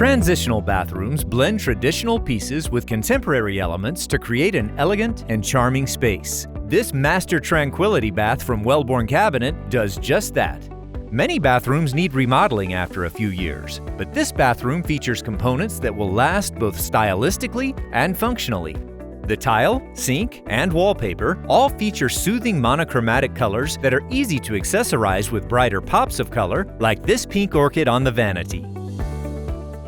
Transitional bathrooms blend traditional pieces with contemporary elements to create an elegant and charming space. This Master Tranquility Bath from Wellborn Cabinet does just that. Many bathrooms need remodeling after a few years, but this bathroom features components that will last both stylistically and functionally. The tile, sink, and wallpaper all feature soothing monochromatic colors that are easy to accessorize with brighter pops of color, like this pink orchid on the vanity.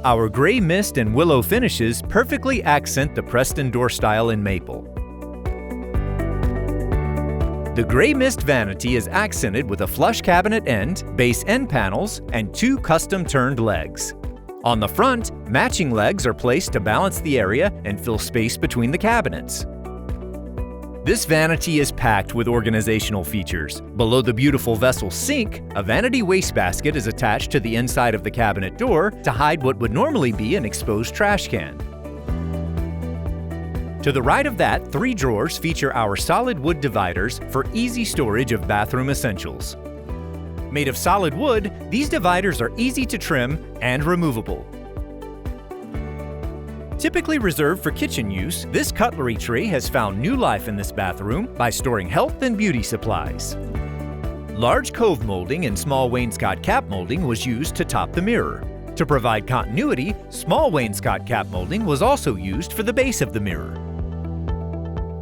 Our gray mist and willow finishes perfectly accent the Preston door style in maple. The gray mist vanity is accented with a flush cabinet end, base end panels, and two custom turned legs. On the front, matching legs are placed to balance the area and fill space between the cabinets. This vanity is packed with organizational features. Below the beautiful vessel sink, a vanity wastebasket is attached to the inside of the cabinet door to hide what would normally be an exposed trash can. To the right of that, 3 drawers feature our solid wood dividers for easy storage of bathroom essentials. Made of solid wood, these dividers are easy to trim and removable. Typically reserved for kitchen use, this cutlery tray has found new life in this bathroom by storing health and beauty supplies. Large cove molding and small wainscot cap molding was used to top the mirror. To provide continuity, small wainscot cap molding was also used for the base of the mirror.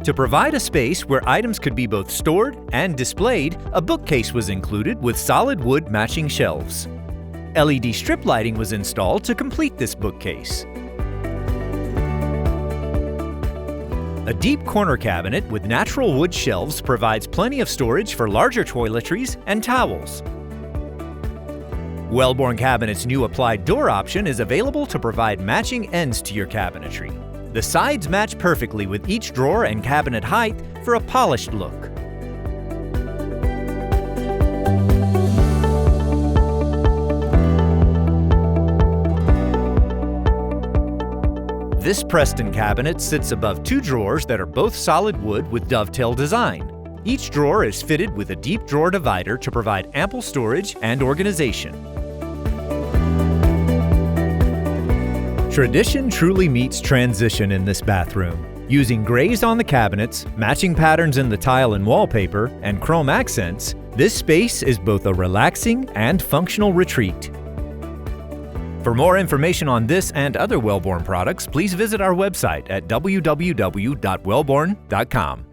To provide a space where items could be both stored and displayed, a bookcase was included with solid wood matching shelves. LED strip lighting was installed to complete this bookcase. A deep corner cabinet with natural wood shelves provides plenty of storage for larger toiletries and towels. Wellborn Cabinet's new applied door option is available to provide matching ends to your cabinetry. The sides match perfectly with each drawer and cabinet height for a polished look. This Preston cabinet sits above 2 drawers that are both solid wood with dovetail design. Each drawer is fitted with a deep drawer divider to provide ample storage and organization. Tradition truly meets transition in this bathroom. Using grays on the cabinets, matching patterns in the tile and wallpaper, and chrome accents, this space is both a relaxing and functional retreat. For more information on this and other Wellborn products, please visit our website at www.wellborn.com.